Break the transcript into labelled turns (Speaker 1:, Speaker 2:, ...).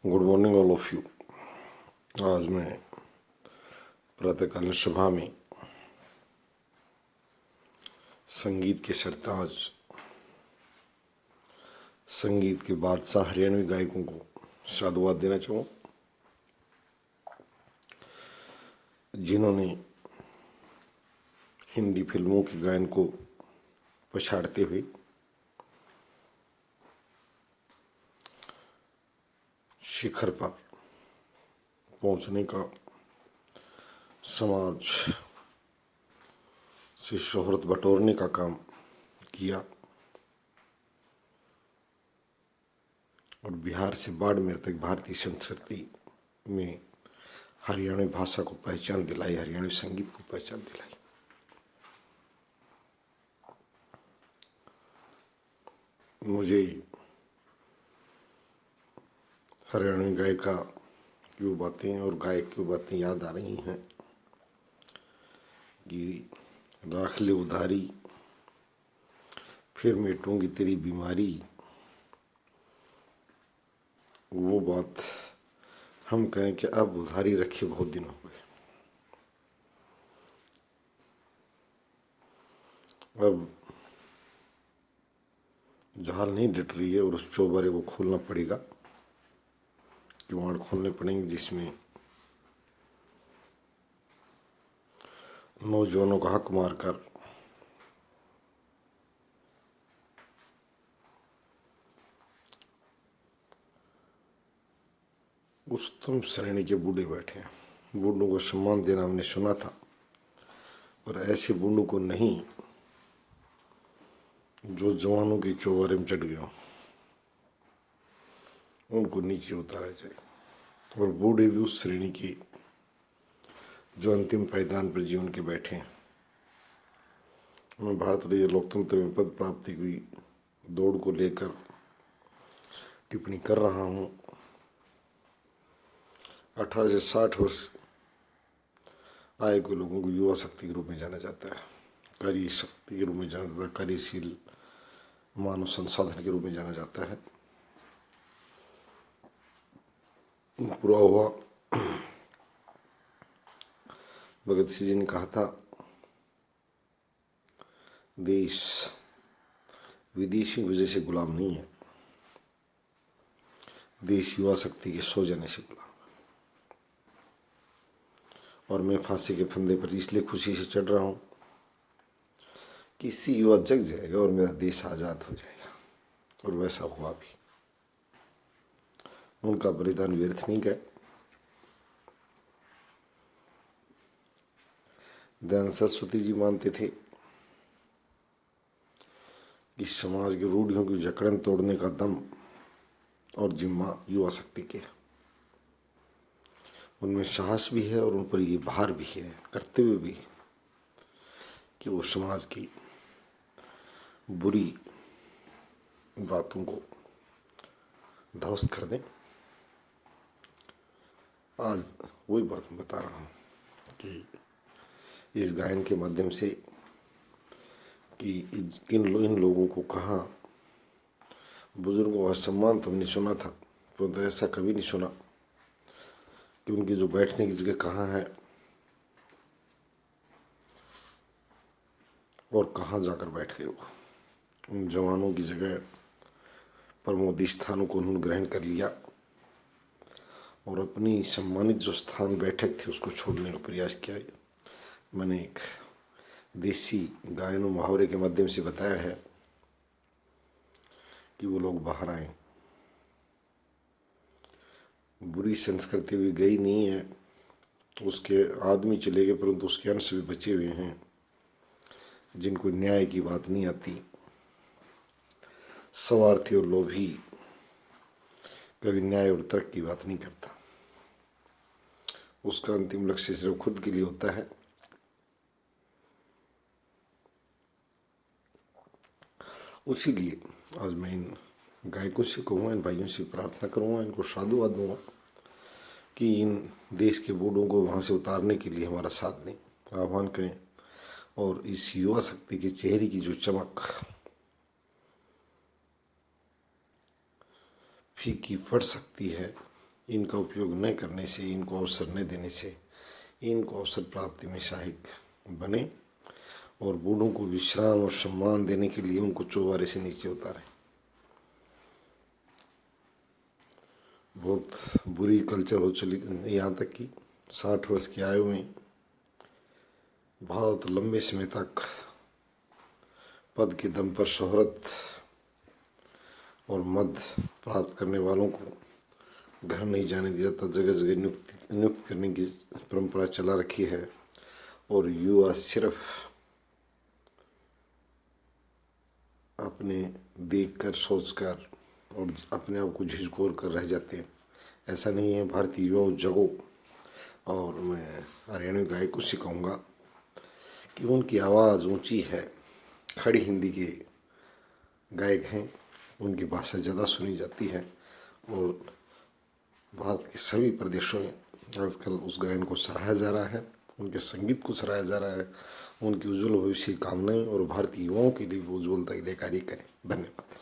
Speaker 1: Good morning all of you. आज मैं प्रातःकालीन सभा में संगीत के सरताज, संगीत के बादशाह हरियाणवी गायकों को साधुवाद देना चाहूँ, जिन्होंने हिंदी फिल्मों के गायन को पछाड़ते हुए शिखर पर पहुंचने का, समाज से शोहरत बटोरने का काम किया और बिहार से बाड़मेर तक भारतीय संस्कृति में हरियाणवी भाषा को पहचान दिलाई, हरियाणवी संगीत को पहचान दिलाई। मुझे हरियाणवी गायिका की वो बातें और गायक की वो बातें याद आ रही हैं कि राख ले उधारी, फिर मिटूंगी तेरी बीमारी। वो बात हम कहें कि अब उधारी रखे बहुत दिन हो गए, अब झाल नहीं डट रही है और उस चौबारे को खोलना पड़ेगा, किवाड़ खोलने पड़ेंगे जिसमें नौजवानों का हक मारकर उच्चतम श्रेणी के बूढ़े बैठे हैं। बूढ़ों को सम्मान देना हमने सुना था, पर ऐसे बूढ़ों को नहीं जो जवानों के चौबारे में चढ़ गए, उनको नीचे उतारा जाए। और बूढ़े भी उस श्रेणी के जो अंतिम पायदान पर जीवन के बैठे हैं। मैं भारतीय लोकतंत्र में पद प्राप्ति की दौड़ को लेकर टिप्पणी कर रहा हूँ। 18 से 60 वर्ष आयु के लोगों को युवा शक्ति के रूप में जाना जाता है, कार्य शक्ति के रूप में जाना जाता है, कार्यशील मानव संसाधन के रूप में जाना जाता है। पूरा हुआ भगत सिंह जी ने कहा था, देश विदेशी वजह से गुलाम नहीं है, देश युवा शक्ति के सो जाने से गुलाम। और मैं फांसी के फंदे पर इसलिए खुशी से चढ़ रहा हूँ कि इससे युवा जग जाएगा और मेरा देश आज़ाद हो जाएगा। और वैसा हुआ भी, उनका बलिदान व्यर्थ नहीं गया। दयानंद सरस्वती जी मानते थे कि समाज की रूढ़ियों की जकड़न तोड़ने का दम और जिम्मा युवा शक्ति के, उनमें साहस भी है और उन पर ये भार भी है, कर्तव्य भी, कि वो समाज की बुरी बातों को ध्वस्त कर दें। आज वही बात मैं बता रहा हूँ कि इस गायन के माध्यम से कि इन लोगों को कहाँ बुजुर्गों का सम्मान तो हमने सुना था, परंतु ऐसा कभी नहीं सुना कि उनकी जो बैठने की जगह कहाँ है और कहाँ जाकर बैठ गए। वो उन जवानों की जगह प्रमोदी स्थानों को उन्होंने ग्रहण कर लिया और अपनी सम्मानित जो स्थान बैठक थी उसको छोड़ने का प्रयास किया। मैंने एक देसी गायन और मुहावरे के माध्यम से बताया है कि वो लोग बाहर आए, बुरी संस्कृति भी गई नहीं है, उसके आदमी चले गए परंतु उसके अंश भी बचे हुए हैं, जिनको न्याय की बात नहीं आती। स्वार्थी और लोभी कभी न्याय और तर्क की बात नहीं करता, उसका अंतिम लक्ष्य सिर्फ खुद के लिए होता है। उसीलिए आज मैं इन गायकों से कहूँगा, इन भाइयों से प्रार्थना करूँगा, इनको साधुवाद दूंगा कि इन देश के बूढ़ों को वहाँ से उतारने के लिए हमारा साथ दें, आह्वान करें और इस युवा शक्ति के चेहरे की जो चमक फीकी पड़ सकती है इनका उपयोग न करने से, इनको अवसर न देने से, इनको अवसर प्राप्ति में सहायक बने और बूढ़ों को विश्राम और सम्मान देने के लिए उनको चौबारे से नीचे उतारें। बहुत बुरी कल्चर हो चली, यहाँ तक कि 60 वर्ष की आयु में बहुत लंबे समय तक पद के दम पर शोहरत और मद प्राप्त करने वालों को घर नहीं जाने दिया जाता, जगह जगह नियुक्त करने की परंपरा चला रखी है। और युवा सिर्फ अपने देखकर, सोचकर और अपने आप को झिझकोर कर रह जाते हैं। ऐसा नहीं है। भारतीय युवाओं जगो। और मैं हरियाणवी गायक को सिखाऊंगा कि उनकी आवाज़ ऊंची है। खड़ी हिंदी के गायक हैं, उनकी भाषा ज़्यादा सुनी जाती है और भारत के सभी प्रदेशों में आजकल उस गायन को सराहा जा रहा है, उनके संगीत को सराहा जा रहा है। उनकी उज्जवल भविष्य की कामनाएं और भारतीय युवाओं के लिए उज्ज्वलता के लिए कार्य करें। धन्यवाद।